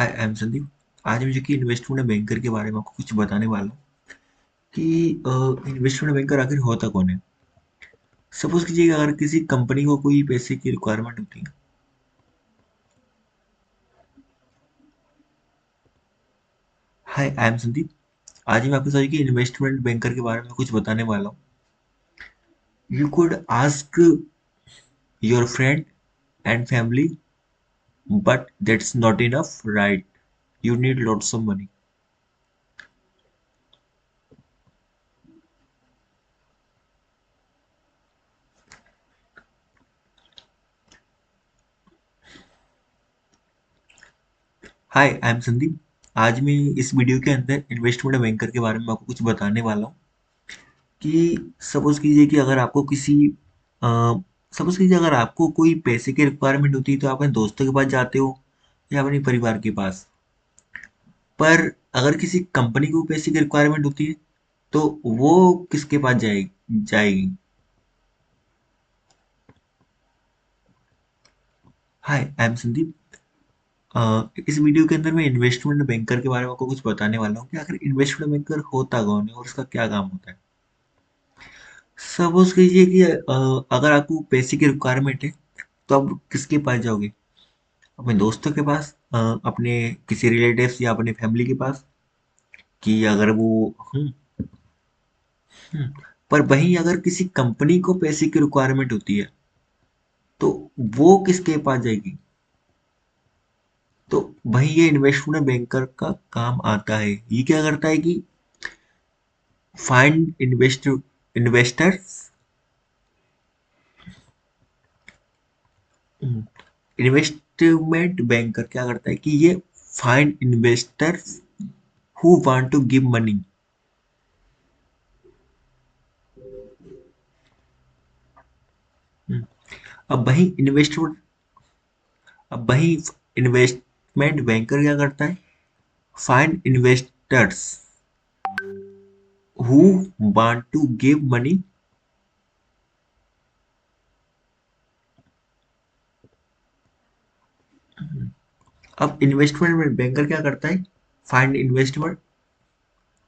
Hi, I am Sandeep. आज मुझे कि इन्वेस्टमेंट बैंकर के बारे में आपको कुछ बताने वाला हूँ कि इन्वेस्टमेंट बैंकर आखिर होता कौन है। सपोज कीजिए कि अगर किसी कंपनी को कोई पैसे की रिक्वायरमेंट होती है। हाय, आई एम संदीप। आज मैं आपके साथ कि इन्वेस्टमेंट बैंकर के बारे में कुछ बताने वाला हूँ। You could ask your friend and family, but that's not enough, right? You need lots of money. Hi, I am Sandeep. आज मैं इस वीडियो के अंदर इन्वेस्टमेंट बैंकर के बारे में आपको कुछ बताने वाला हूँ कि सपोज कीजिए कि अगर आपको किसी सपोज कीजिए अगर आपको कोई पैसे की रिक्वायरमेंट होती है तो आप अपने दोस्तों के पास जाते हो या अपने परिवार के पास। पर अगर किसी कंपनी को पैसे की रिक्वायरमेंट होती है तो वो किसके पास जाएगी। हाय, आई एम संदीप। इस वीडियो के अंदर मैं इन्वेस्टमेंट बैंकर के बारे में आपको कुछ बताने वाला हूँ कि आखिर इन्वेस्टमेंट बैंकर होता कौन है और उसका क्या काम होता है। सपोज कीजिए कि अगर आपको पैसे की रिक्वायरमेंट है तो आप किसके पास जाओगे? अपने दोस्तों के पास, अपने किसी रिलेटिव्स या अपने फैमिली के पास, कि अगर वो हम्म हम्म, पर वहीं अगर किसी कंपनी को पैसे की रिक्वायरमेंट होती है तो वो किसके पास जाएगी? तो वहीं ये इन्वेस्टमेंट बैंकर का काम आता है। ये क्या करता है कि फाइंड इन्वेस्टर्स। इन्वेस्टमेंट बैंकर क्या करता है कि ये find investors who want to give money. अब वही इन्वेस्टमेंट अब वही इन्वेस्टमेंट बैंकर क्या करता है? Find investors who want to give money. अब इन्वेस्टमेंट बैंकर क्या करता है? फाइंड इन्वेस्टमेंट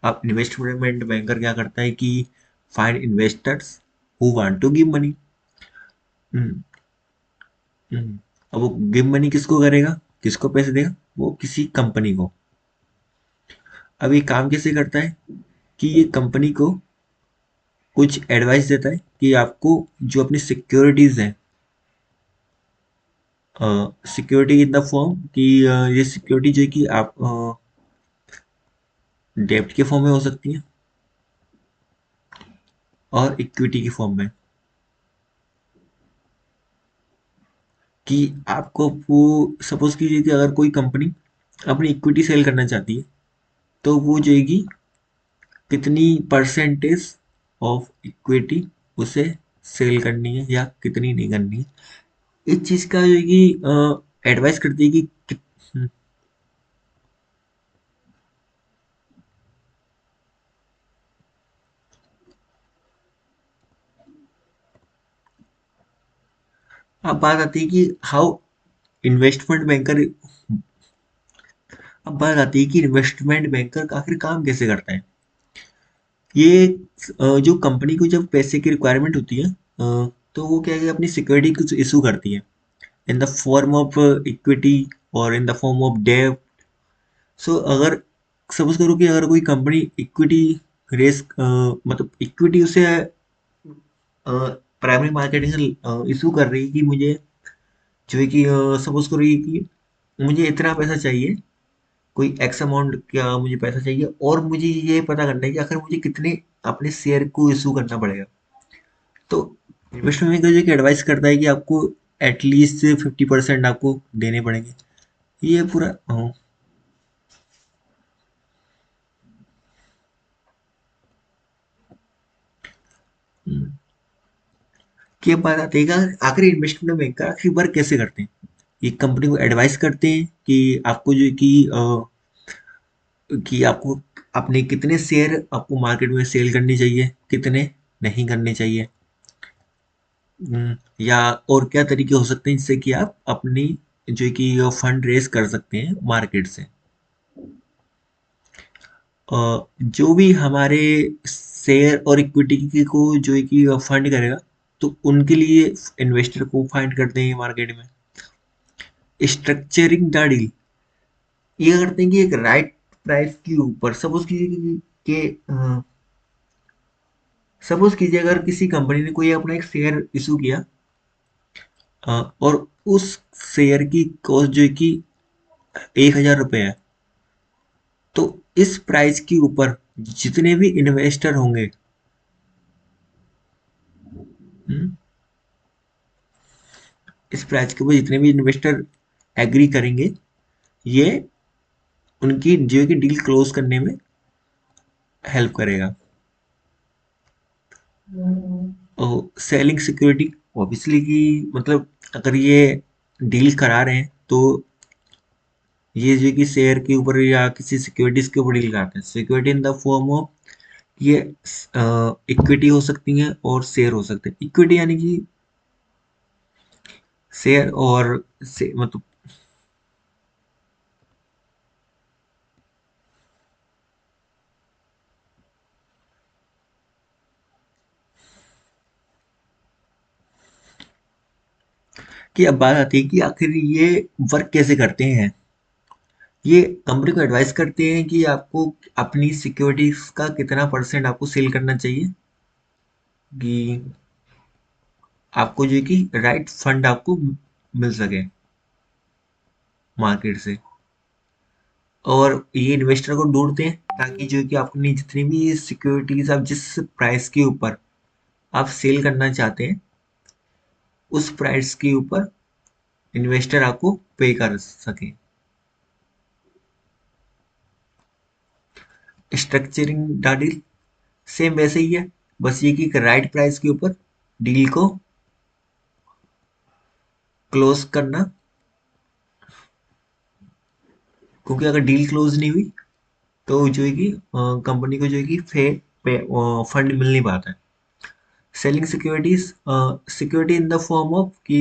अब इन्वेस्टमेंट बैंकर क्या करता है कि find investors who want to give money. अब वो गिव मनी किसको करेगा? किसको पैसे देगा? वो किसी कंपनी को। अब ये काम कैसे करता है कि ये कंपनी को कुछ एडवाइस देता है कि आपको जो अपनी सिक्योरिटीज हैं, सिक्योरिटी इन द फॉर्म कि ये सिक्योरिटी जो है कि आप डेब्ट के फॉर्म में हो सकती है और इक्विटी के फॉर्म में। कि आपको वो सपोज कीजिए कि अगर कोई कंपनी अपनी इक्विटी सेल करना चाहती है तो वो जाएगी कितनी परसेंटेज ऑफ इक्विटी उसे सेल करनी है या कितनी नहीं करनी है। इस चीज का जो है कि एडवाइस करती है कि अब बात आती है कि हाउ इन्वेस्टमेंट बैंकर अब बात आती है कि इन्वेस्टमेंट बैंकर का आखिर काम कैसे करता है। ये जो कंपनी को जब पैसे की रिक्वायरमेंट होती है तो वो क्या है कि अपनी सिक्योरिटी कुछ इशू करती है in the form of equity और इन द फॉर्म ऑफ डेब्ट। सो अगर सपोज करो कि अगर कोई कंपनी इक्विटी रेस मतलब इक्विटी उसे प्राइमरी मार्केटिंग इशू कर रही है कि मुझे जो है कि सपोज करो ये कि मुझे इतना पैसा चाहिए, कोई एक्स अमाउंट का मुझे पैसा चाहिए और मुझे ये पता करना है कि आखिर मुझे कितने अपने शेयर को इशू करना पड़ेगा। तो इन्वेस्टमेंट बैंकर जो कि एडवाइस करता है कि आपको एटलीस्ट 50% आपको देने पड़ेंगे। ये पूरा हम्म, कि अब बात आती है कि आखिर इन्वेस्टमेंट बैंकर आखिर वर्क कैसे करते हैं। ये कंपनी को एडवाइस करते हैं कि आपको जो है कि आपको अपने कितने शेयर आपको मार्केट में सेल करनी चाहिए, कितने नहीं करने चाहिए। या और क्या तरीके हो सकते हैं जिससे कि आप अपनी जो कि फंड रेज कर सकते हैं मार्केट से। जो भी हमारे शेयर और इक्विटी को जो है कि फंड करेगा, तो उनके लिए इन्वेस्टर को फाइंड करते हैं मार्केट में। स्ट्रक्चरिंग द डील, ये करते हैं कि एक राइट प्राइस के ऊपर, सपोज कीजिए अगर किसी कंपनी ने कोई अपना एक शेयर इशू किया, और उस शेयर की कॉस्ट जो है कि 1,000 रुपये है, तो इस प्राइस के ऊपर जितने भी इन्वेस्टर होंगे, हम्म, इस प्राइस के ऊपर जितने भी इन्वेस्टर एग्री करेंगे, ये उनकी जो की डील क्लोज करने में हेल्प करेगा। और सेलिंग सिक्योरिटी, ऑब्वियसली कि मतलब अगर ये डील करा रहे हैं तो ये जो कि शेयर के ऊपर या किसी सिक्योरिटीज के ऊपर डील कराते हैं। Security in the form of, ये इक्विटी हो सकती है और शेयर हो सकते हैं। इक्विटी यानी कि शेयर और मतलब कि अब बात आती है कि आखिर ये वर्क कैसे करते हैं। ये कंपनी को एडवाइस करते हैं कि आपको अपनी सिक्योरिटीज का कितना परसेंट आपको सेल करना चाहिए, कि आपको जो है कि राइट फंड आपको मिल सके मार्केट से। और ये इन्वेस्टर को ढूंढते हैं ताकि जो है कि अपनी जितनी भी सिक्योरिटीज आप जिस प्राइस के ऊपर आप सेल करना चाहते हैं, उस प्राइस के ऊपर इन्वेस्टर आपको पे कर सके। स्ट्रक्चरिंग द डील सेम वैसे ही है, बस ये कि राइट प्राइस के ऊपर डील को क्लोज करना, क्योंकि अगर डील क्लोज नहीं हुई तो जो है कि कंपनी को जो है कि फंड मिल नहीं पाता है। Selling securities, security in the form of कि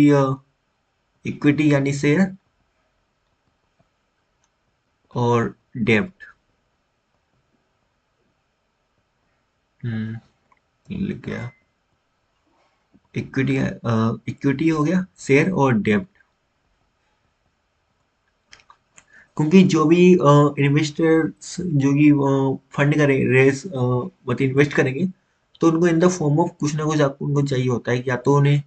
इक्विटी यानी शेयर और डेब्ट। लिख गया, इक्विटी, इक्विटी हो गया, शेयर और डेब्ट। क्योंकि जो भी इन्वेस्टर्स जो कि फंड करें रेस मतलब इन्वेस्ट करेंगे, तो उनको इन द फॉर्म ऑफ कुछ ना कुछ आपको उनको चाहिए होता है कि या तो उन्हें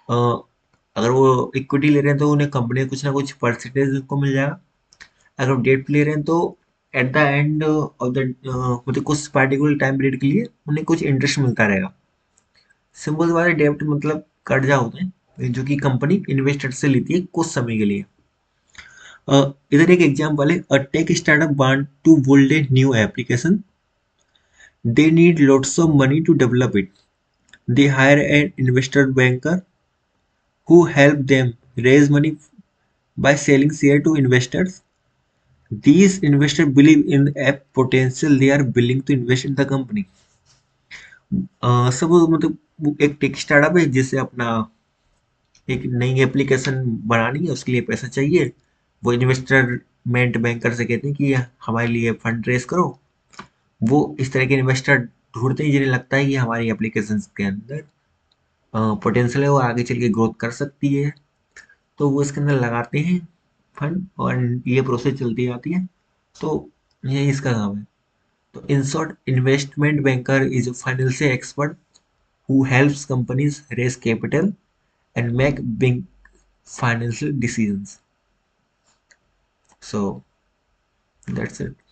अगर वो इक्विटी ले रहे हैं तो उन्हें कंपनी का कुछ ना कुछ परसेंटेज उनको मिल जाएगा। अगर डेट ले रहे हैं तो at the end of the मतलब कुछ पार्टिकुलर टाइम पीरियड के लिए उन्हें कुछ इंटरेस्ट मिलता रहेगा। सिंपल सी बात है, डेब्ट मतलब कर्जा होता है जो कि कंपनी इन्वेस्टर से लेती है कुछ समय के लिए। इधर एक एग्जांपल है, a tech startup want to build a new application, they need lots of money to develop it, they hire an investor banker who help them raise money by selling share to investors. These investors believe in the app potential, they are willing to invest in the company. सब मतलब वो एक tech startup है जिसे अपना एक नई application बनानी है, उसके लिए पैसा चाहिए। वो इन्वेस्टमेंट बैंकर से कहते हैं कि हमारे लिए फंड रेज करो। वो इस तरह के इन्वेस्टर ढूंढते हैं जिन्हें लगता है कि हमारी एप्लीकेशन के अंदर पोटेंशियल है, वो आगे चल के ग्रोथ कर सकती है, तो वो इसके अंदर लगाते हैं फंड और ये प्रोसेस चलती जाती है। तो यही इसका काम है। तो in short, investment banker is a financial expert who helps companies raise capital and make big financial decisions. So that's it.